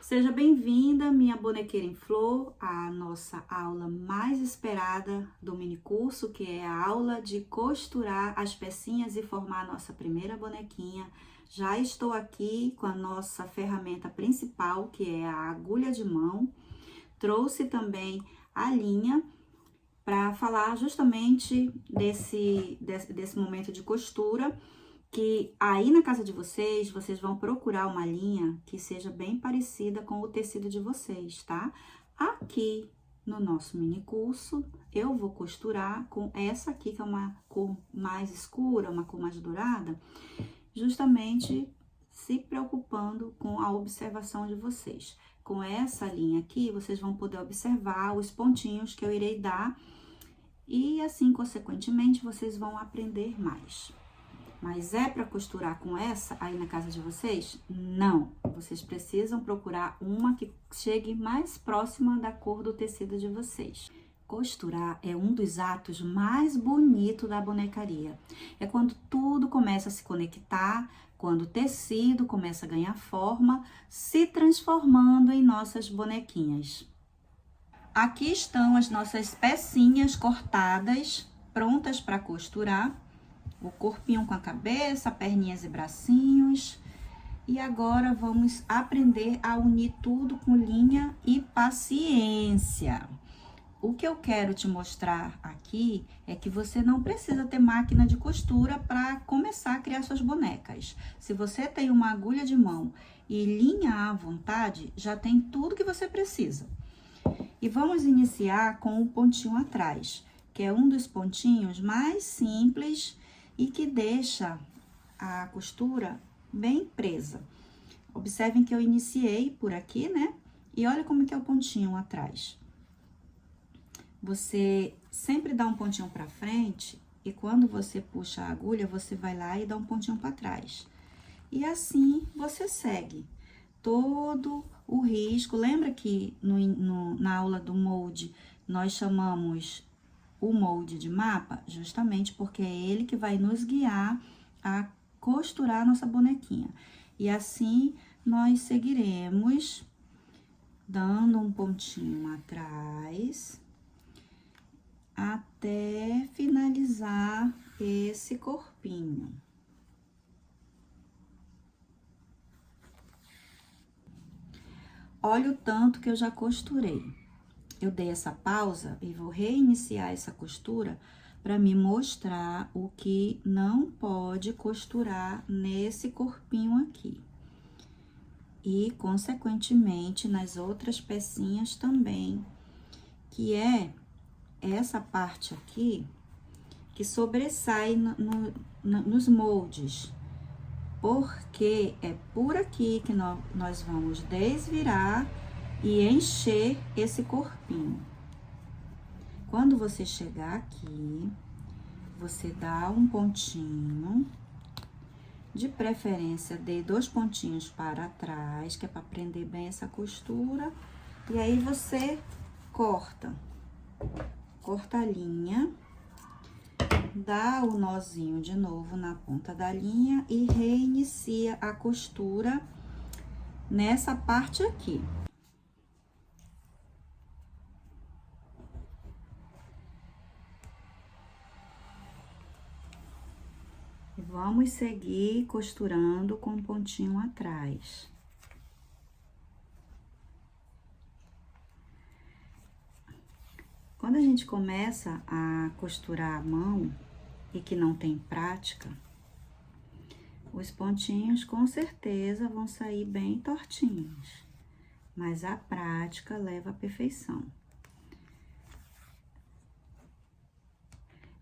Seja bem-vinda, minha bonequeira em flor, à nossa aula mais esperada do minicurso, que é a aula de costurar as pecinhas e formar a nossa primeira bonequinha. Já estou aqui com a nossa ferramenta principal, que é a agulha de mão. Trouxe também a linha para falar justamente desse momento de costura, que aí na casa de vocês vão procurar uma linha que seja bem parecida com o tecido de vocês, tá? Aqui no nosso mini curso, eu vou costurar com essa aqui, que é uma cor mais escura, uma cor mais dourada, justamente se preocupando com a observação de vocês. Com essa linha aqui, vocês vão poder observar os pontinhos que eu irei dar e assim, consequentemente, vocês vão aprender mais. Mas é para costurar com essa aí na casa de vocês? Não. Vocês precisam procurar uma que chegue mais próxima da cor do tecido de vocês. Costurar é um dos atos mais bonitos da bonecaria. É quando tudo começa a se conectar, quando o tecido começa a ganhar forma, se transformando em nossas bonequinhas. Aqui estão as nossas pecinhas cortadas, prontas para costurar. O corpinho com a cabeça, perninhas e bracinhos. E agora vamos aprender a unir tudo com linha e paciência. O que eu quero te mostrar aqui é que você não precisa ter máquina de costura para começar a criar suas bonecas. Se você tem uma agulha de mão e linha à vontade, já tem tudo que você precisa. E vamos iniciar com o pontinho atrás, que é um dos pontinhos mais simples e que deixa a costura bem presa. Observem que eu iniciei por aqui, né? E olha como que é o pontinho atrás. Você sempre dá um pontinho para frente e quando você puxa a agulha, você vai lá e dá um pontinho para trás. E você segue todo o risco. Lembra que na aula do molde, nós chamamos o molde de mapa, justamente porque é ele que vai nos guiar a costurar a nossa bonequinha. E assim, nós seguiremos dando um pontinho atrás, até finalizar esse corpinho. Olha o tanto que eu já costurei. Eu dei essa pausa e vou reiniciar essa costura para me mostrar o que não pode costurar nesse corpinho aqui. E, consequentemente, nas outras pecinhas também, que é essa parte aqui que sobressai nos moldes. Porque é por aqui que nós vamos desvirar e encher esse corpinho. Quando você chegar aqui, você dá um pontinho, de preferência dê 2 pontinhos para trás, que é para prender bem essa costura. E aí, você corta a linha, dá o nozinho de novo na ponta da linha e reinicia a costura nessa parte aqui. Vamos seguir costurando com um pontinho atrás. Quando a gente começa a costurar a mão e que não tem prática, os pontinhos com certeza vão sair bem tortinhos, mas a prática leva à perfeição.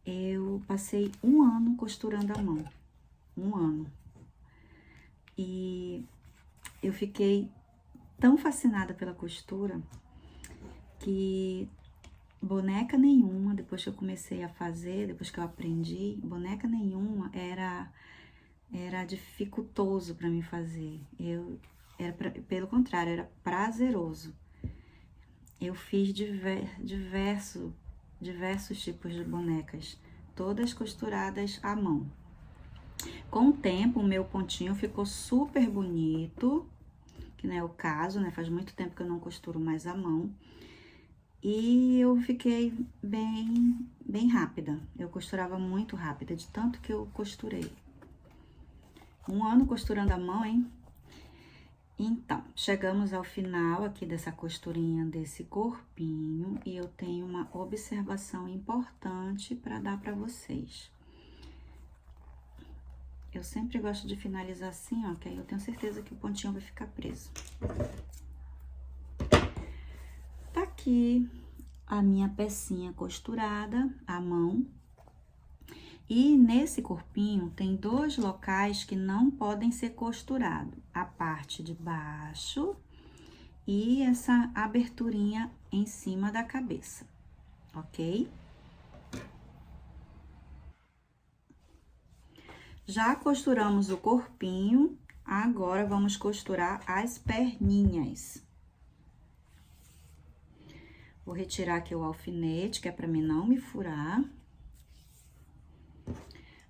Eu passei 1 ano costurando a mão, 1 ano. E eu fiquei tão fascinada pela costura que boneca nenhuma, depois que eu comecei a fazer, depois que eu aprendi, boneca nenhuma era dificultoso para mim fazer. Pelo contrário, era prazeroso. Eu fiz diversos tipos de bonecas, todas costuradas à mão. Com o tempo, o meu pontinho ficou super bonito, que não é o caso, né? Faz muito tempo que eu não costuro mais à mão. E eu fiquei bem rápida. Eu costurava muito rápida, de tanto que eu costurei. 1 ano costurando à mão, hein? Então, chegamos ao final aqui dessa costurinha desse corpinho e eu tenho uma observação importante para dar para vocês. Eu sempre gosto de finalizar assim, ó, que aí eu tenho certeza que o pontinho vai ficar preso. Tá aqui a minha pecinha costurada à mão. E nesse corpinho tem 2 locais que não podem ser costurados. A parte de baixo e essa aberturinha em cima da cabeça, ok? Já costuramos o corpinho, agora vamos costurar as perninhas. Vou retirar aqui o alfinete, que é pra mim não me furar.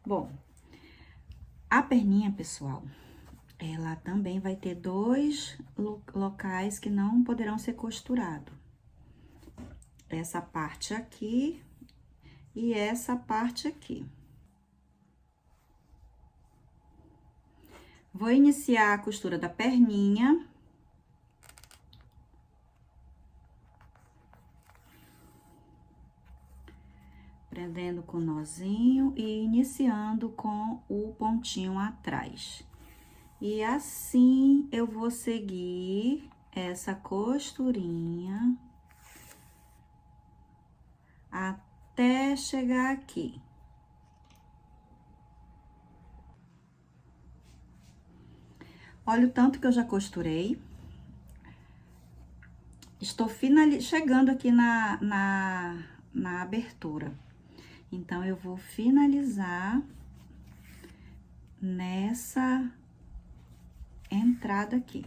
Bom, a perninha, pessoal, ela também vai ter 2 locais que não poderão ser costurados. Essa parte aqui e essa parte aqui. Vou iniciar a costura da perninha. Prendendo com nozinho e iniciando com o pontinho atrás. E assim eu vou seguir essa costurinha até chegar aqui. Olha o tanto que eu já costurei. Estou chegando aqui na abertura. Então, eu vou finalizar nessa entrada aqui.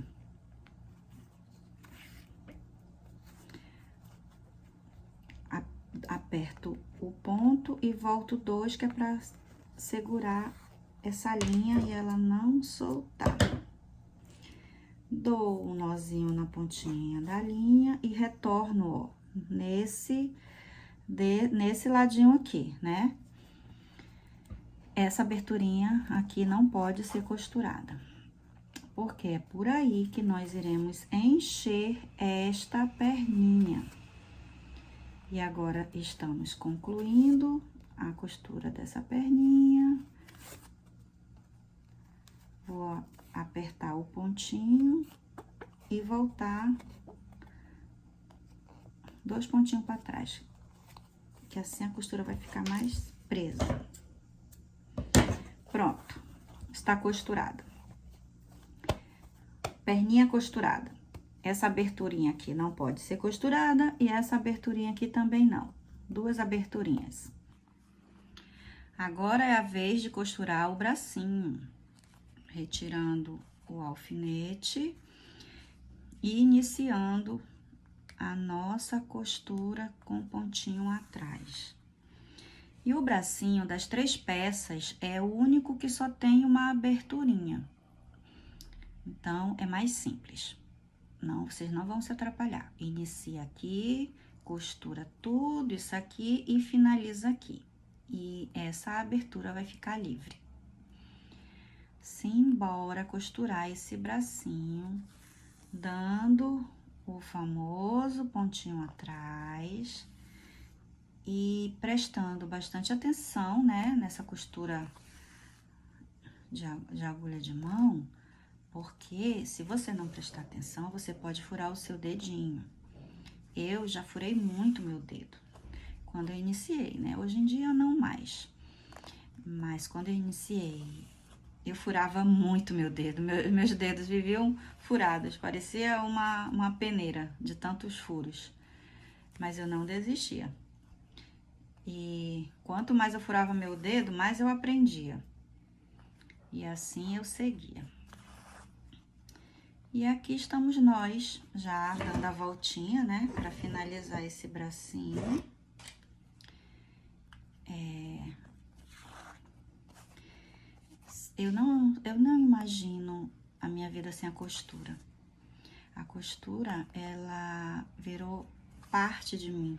Aperto o ponto e volto 2, que é pra segurar essa linha e ela não soltar. Dou um nozinho na pontinha da linha e retorno, ó, nesse ladinho aqui, né? Essa aberturinha aqui não pode ser costurada, porque é por aí que nós iremos encher esta perninha. E agora, estamos concluindo a costura dessa perninha. Vou apertar o pontinho e voltar 2 pontinhos para trás, que assim a costura vai ficar mais presa. Pronto, está costurada. Perninha costurada. Essa aberturinha aqui não pode ser costurada e essa aberturinha aqui também não. 2 aberturinhas. Agora é a vez de costurar o bracinho. Retirando o alfinete e iniciando a nossa costura com pontinho atrás. E o bracinho das 3 peças é o único que só tem uma aberturinha. Então, é mais simples. Não, vocês não vão se atrapalhar. Inicia aqui, costura tudo isso aqui e finaliza aqui. E essa abertura vai ficar livre. Simbora costurar esse bracinho, dando o famoso pontinho atrás e prestando bastante atenção, né, nessa costura de agulha de mão, porque se você não prestar atenção, você pode furar o seu dedinho. Eu já furei muito meu dedo quando eu iniciei, né? Hoje em dia não mais. Mas quando eu iniciei, eu furava muito meu dedo. Meus dedos viviam furados, parecia uma peneira de tantos furos. Mas eu não desistia. E quanto mais eu furava meu dedo, mais eu aprendia. E assim eu seguia. E aqui estamos nós, já dando a voltinha, né, pra finalizar esse bracinho. Eu não imagino a minha vida sem a costura. A costura, ela virou parte de mim.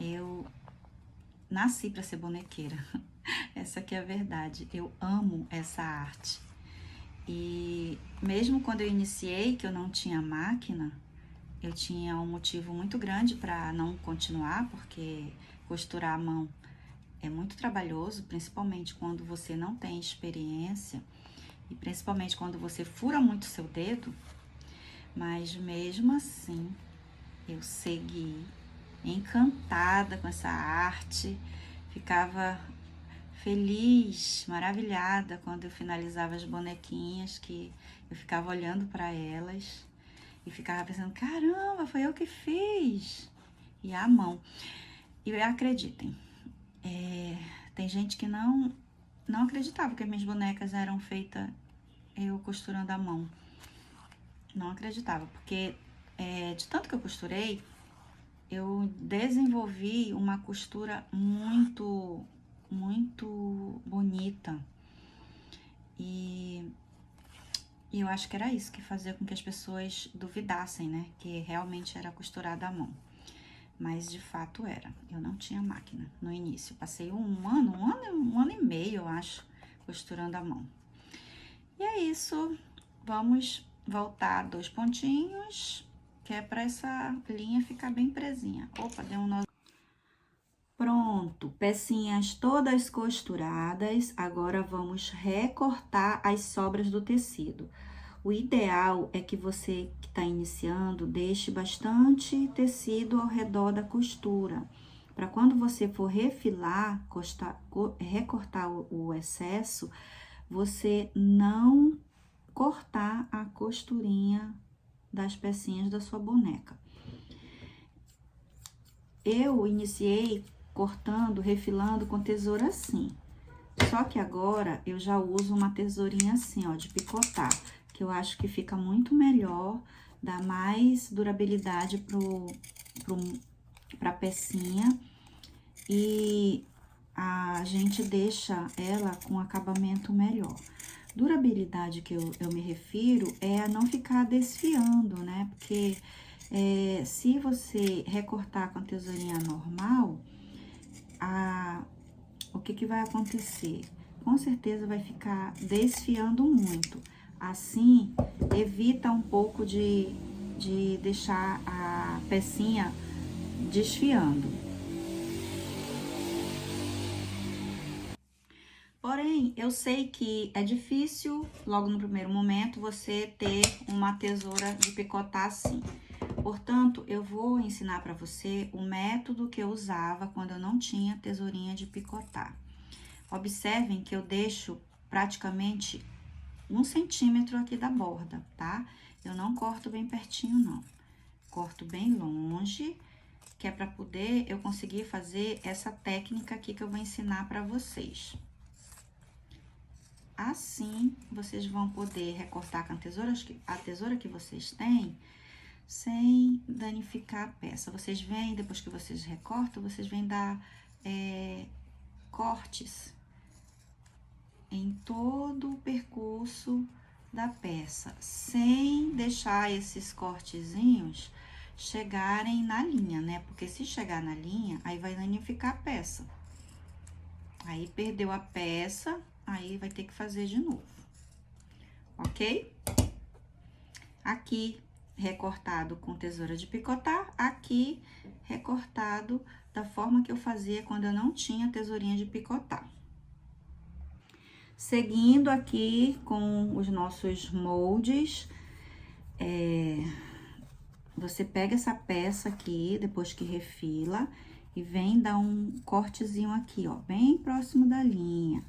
Eu nasci para ser bonequeira. Essa que é a verdade. Eu amo essa arte. E mesmo quando eu iniciei, que eu não tinha máquina, eu tinha um motivo muito grande para não continuar, porque costurar à mão é muito trabalhoso, principalmente quando você não tem experiência e principalmente quando você fura muito seu dedo. Mas mesmo assim, eu segui encantada com essa arte, ficava feliz, maravilhada quando eu finalizava as bonequinhas, que eu ficava olhando para elas e ficava pensando, caramba, foi eu que fiz! E à mão. E acreditem, tem gente que não acreditava que as minhas bonecas eram feitas eu costurando à mão. Não acreditava, porque de tanto que eu costurei, eu desenvolvi uma costura muito bonita. E eu acho que era isso que fazia com que as pessoas duvidassem, né? Que realmente era costurada à mão. Mas de fato era. Eu não tinha máquina no início. Passei um ano e meio, eu acho, costurando à mão. E é isso. Vamos voltar 2 pontinhos, que é para essa linha ficar bem presinha. Opa, deu um nó. Pronto, pecinhas todas costuradas. Agora vamos recortar as sobras do tecido. O ideal é que você que está iniciando deixe bastante tecido ao redor da costura, para quando você for refilar, recortar o excesso, você não cortar a costurinha das pecinhas da sua boneca. Eu iniciei cortando, refilando com tesoura assim. Só que agora eu já uso uma tesourinha assim, ó, de picotar, que eu acho que fica muito melhor, dá mais durabilidade pra pecinha e a gente deixa ela com acabamento melhor. Durabilidade que eu me refiro é a não ficar desfiando, né? Porque se você recortar com a tesourinha normal, o que vai acontecer? Com certeza vai ficar desfiando muito. Assim, evita um pouco de deixar a pecinha desfiando. Porém, eu sei que é difícil, logo no primeiro momento, você ter uma tesoura de picotar assim. Portanto, eu vou ensinar para você o método que eu usava quando eu não tinha tesourinha de picotar. Observem que eu deixo praticamente 1 centímetro aqui da borda, tá? Eu não corto bem pertinho, não. Corto bem longe, que é para poder eu conseguir fazer essa técnica aqui que eu vou ensinar para vocês. Assim, vocês vão poder recortar com a tesoura que vocês têm, sem danificar a peça. Vocês vêm, depois que vocês recortam, vocês vêm dar cortes em todo o percurso da peça, sem deixar esses cortezinhos chegarem na linha, né? Porque se chegar na linha, aí vai danificar a peça. Aí, perdeu a peça, aí vai ter que fazer de novo, ok? Aqui, recortado com tesoura de picotar, aqui, recortado da forma que eu fazia quando eu não tinha tesourinha de picotar. Seguindo aqui com os nossos moldes, você pega essa peça aqui, depois que refila, e vem dar um cortezinho aqui, ó, bem próximo da linha.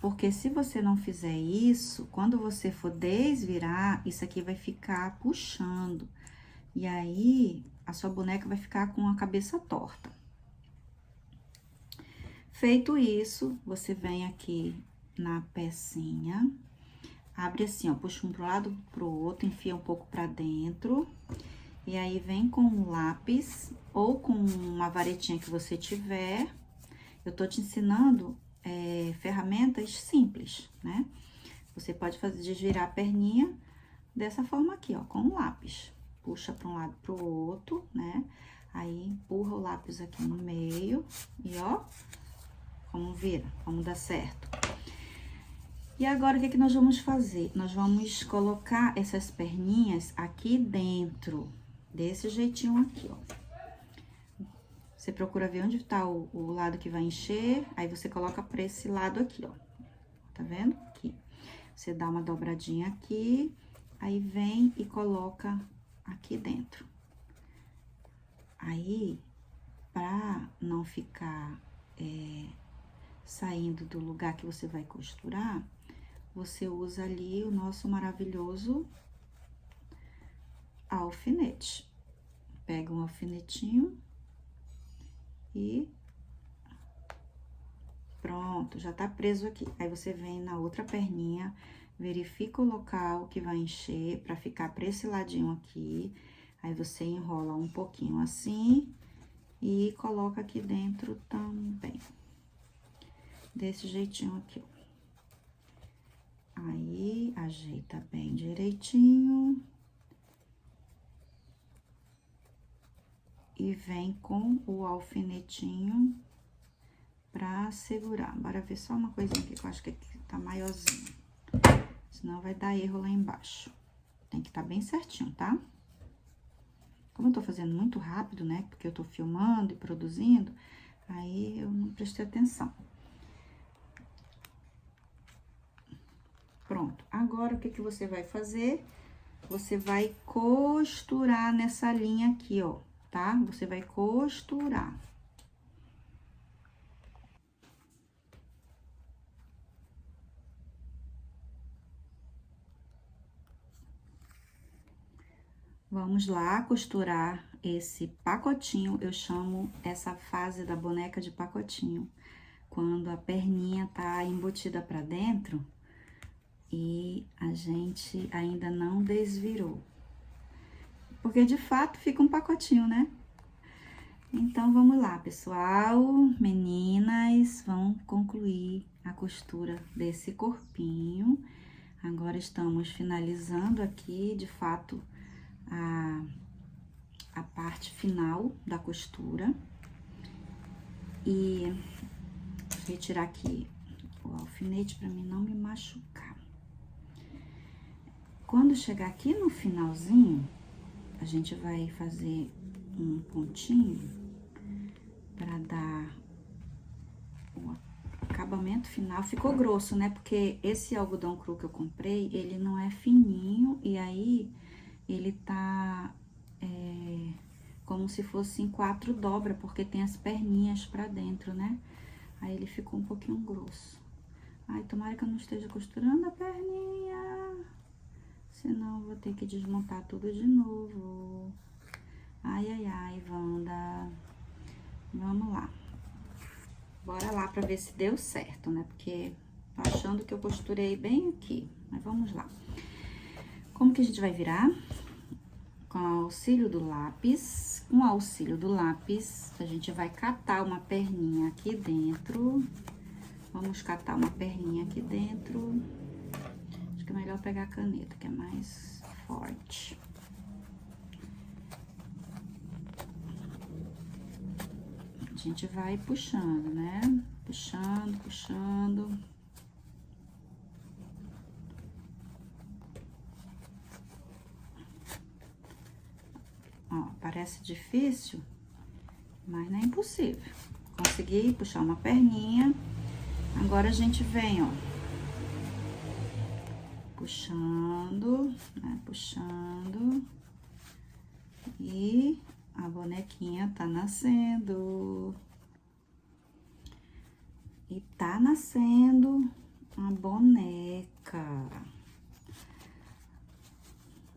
Porque se você não fizer isso, quando você for desvirar, isso aqui vai ficar puxando. E aí, a sua boneca vai ficar com a cabeça torta. Feito isso, você vem aqui na pecinha, abre assim, ó, puxa um pro lado, pro outro, enfia um pouco pra dentro. E aí, vem com um lápis ou com uma varetinha que você tiver. Eu tô te ensinando ferramentas simples, né? Você pode desvirar a perninha, dessa forma aqui, ó, com o lápis. Puxa para um lado pro outro, né? Aí, empurra o lápis aqui no meio e, ó, como vira, como dá certo. E agora, o que que nós vamos fazer? Nós vamos colocar essas perninhas aqui dentro, desse jeitinho aqui, ó. Você procura ver onde tá o lado que vai encher, aí você coloca pra esse lado aqui, ó. Tá vendo? Aqui. Você dá uma dobradinha aqui, aí vem e coloca aqui dentro. Aí, pra não ficar saindo do lugar que você vai costurar, você usa ali o nosso maravilhoso alfinete. Pega um alfinetinho e pronto, já tá preso aqui. Aí, você vem na outra perninha, verifica o local que vai encher pra ficar pra esse ladinho aqui. Aí, você enrola um pouquinho assim e coloca aqui dentro também. Desse jeitinho aqui, ó. Aí, ajeita bem direitinho. E vem com o alfinetinho pra segurar. Bora ver só uma coisinha aqui, que eu acho que aqui tá maiorzinho. Senão vai dar erro lá embaixo. Tem que tá bem certinho, tá? Como eu tô fazendo muito rápido, né? Porque eu tô filmando e produzindo, aí eu não prestei atenção. Pronto. Agora, o que que você vai fazer? Você vai costurar nessa linha aqui, ó, tá? Você vai costurar. Vamos lá costurar esse pacotinho. Eu chamo essa fase da boneca de pacotinho, quando a perninha tá embutida pra dentro e a gente ainda não desvirou. Porque, de fato, fica um pacotinho, né? Então, vamos lá, pessoal. Meninas, vão concluir a costura desse corpinho. Agora, estamos finalizando aqui, de fato, a parte final da costura. E vou retirar aqui o alfinete para mim não me machucar. Quando chegar aqui no finalzinho, a gente vai fazer um pontinho para dar o acabamento final. Ficou grosso, né? Porque esse algodão cru que eu comprei, ele não é fininho e aí ele tá como se fosse em 4 dobras, porque tem as perninhas pra dentro, né? Aí ele ficou um pouquinho grosso. Ai, tomara que eu não esteja costurando a perninha, senão eu vou ter que desmontar tudo de novo. Ai, ai, ai, Wanda. Vamos lá. Bora lá pra ver se deu certo, né? Porque tô achando que eu costurei bem aqui, mas vamos lá. Como que a gente vai virar? Com o auxílio do lápis. Com o auxílio do lápis, a gente vai catar uma perninha aqui dentro. Vamos catar uma perninha aqui dentro. Acho que é melhor pegar a caneta, que é mais forte. A gente vai puxando, né? Puxando, puxando. Ó, parece difícil, mas não é impossível. Consegui puxar uma perninha. Agora, a gente vem, ó, puxando, né? Puxando. E a bonequinha tá nascendo. E tá nascendo a boneca.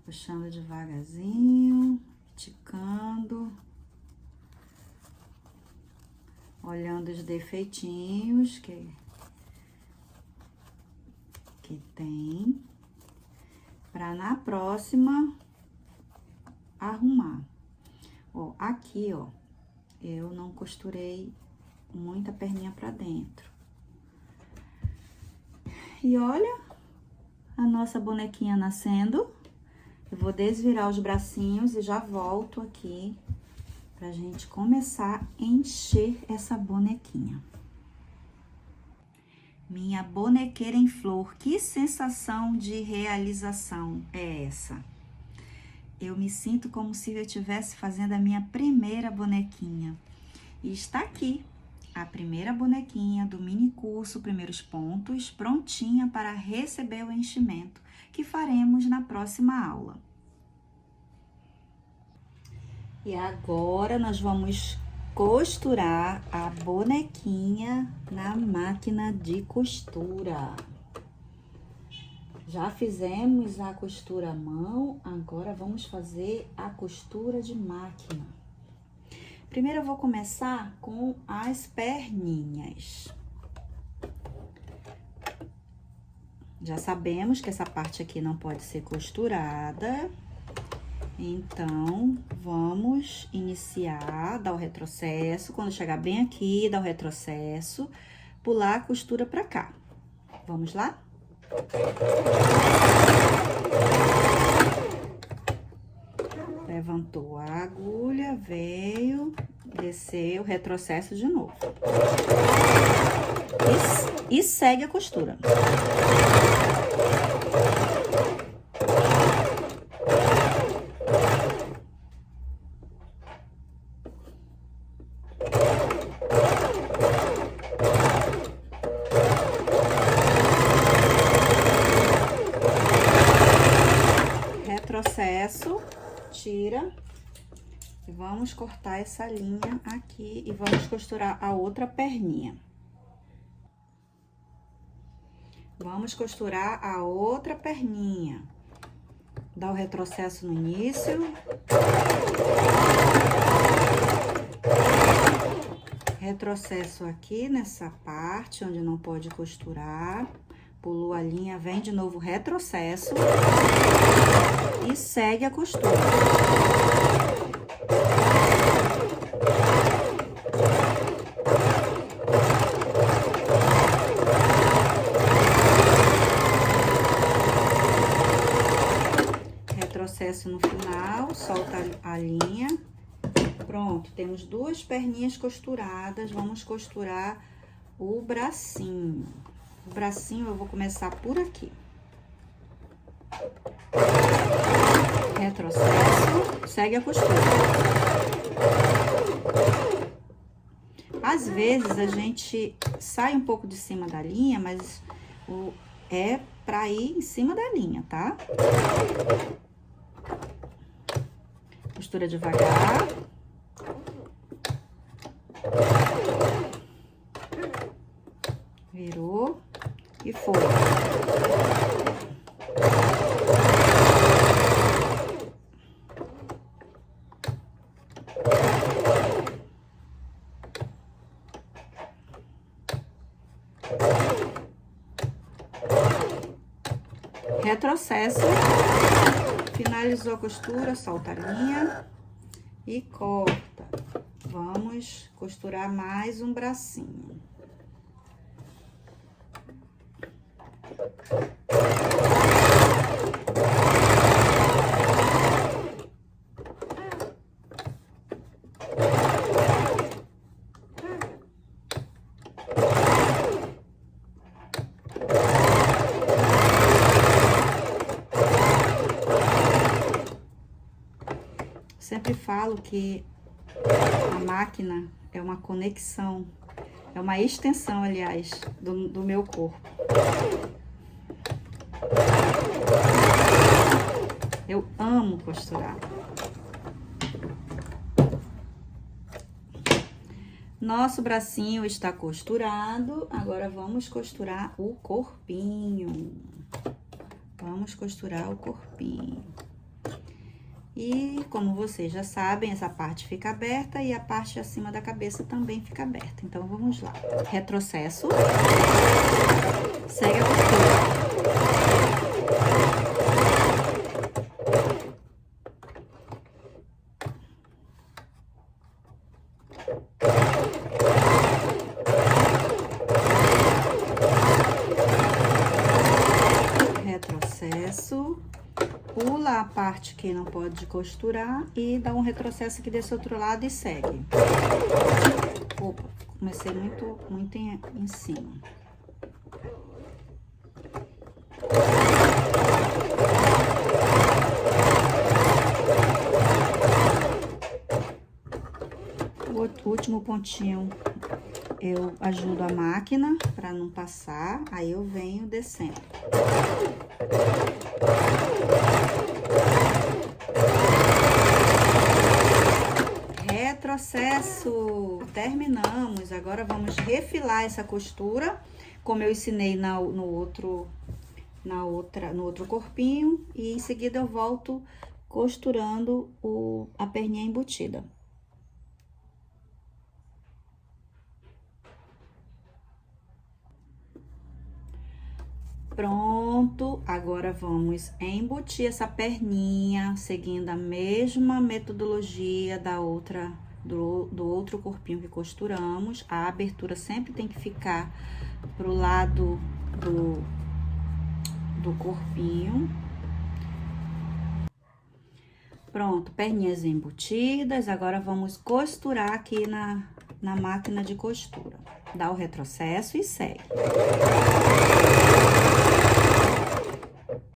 Puxando devagarzinho. Esticando, olhando os defeitinhos que tem, para na próxima arrumar. Ó, aqui, ó, eu não costurei muita perninha pra dentro. E olha a nossa bonequinha nascendo. Eu vou desvirar os bracinhos e já volto aqui pra gente começar a encher essa bonequinha. Minha bonequeira em flor, que sensação de realização é essa? Eu me sinto como se eu estivesse fazendo a minha primeira bonequinha. E está aqui, a primeira bonequinha do mini curso Primeiros Pontos, prontinha para receber o enchimento, que faremos na próxima aula. E agora, nós vamos costurar a bonequinha na máquina de costura. Já fizemos a costura à mão, agora vamos fazer a costura de máquina. Primeiro eu vou começar com as perninhas. Já sabemos que essa parte aqui não pode ser costurada. Então, vamos iniciar, dar o retrocesso. Quando chegar bem aqui, dar o retrocesso, pular a costura pra cá. Vamos lá? Levantou a agulha, veio, desceu, retrocesso de novo. E segue a costura. Retrocesso, tira e vamos cortar essa linha aqui e vamos costurar a outra perninha. Vamos costurar a outra perninha. Dá o retrocesso no início. Retrocesso aqui nessa parte onde não pode costurar. Pulou a linha, vem de novo retrocesso e segue a costura. Retrocesso no final, solta a linha. Pronto, temos duas perninhas costuradas, vamos costurar o bracinho. O bracinho eu vou começar por aqui. Retrocesso, segue a costura. Às vezes a gente sai um pouco de cima da linha, mas é pra ir em cima da linha, tá? Costura devagar. Virou e foi. Retrocesso, finalizou a costura, solta a linha e corta. Vamos costurar mais um bracinho. Sempre falo que a máquina é uma conexão, é uma extensão, aliás, do meu corpo. Eu amo costurar. Nosso bracinho está costurado, agora vamos costurar o corpinho. Vamos costurar o corpinho. E, como vocês já sabem, essa parte fica aberta e a parte acima da cabeça também fica aberta. Então, vamos lá. Retrocesso. Segue a costura. Retrocesso. pula a parte que não pode costurar e dá um retrocesso aqui desse outro lado e segue. Opa, comecei muito em cima. O último pontinho eu ajudo a máquina para não passar, aí eu venho descendo. Retrocesso, terminamos. Agora vamos refilar essa costura, como eu ensinei no outro corpinho, e em seguida eu volto costurando a perninha embutida. Pronto, agora vamos embutir essa perninha, seguindo a mesma metodologia do outro corpinho que costuramos. A abertura sempre tem que ficar pro lado do corpinho. Pronto, perninhas embutidas, agora vamos costurar aqui na máquina de costura. Dá o retrocesso e segue.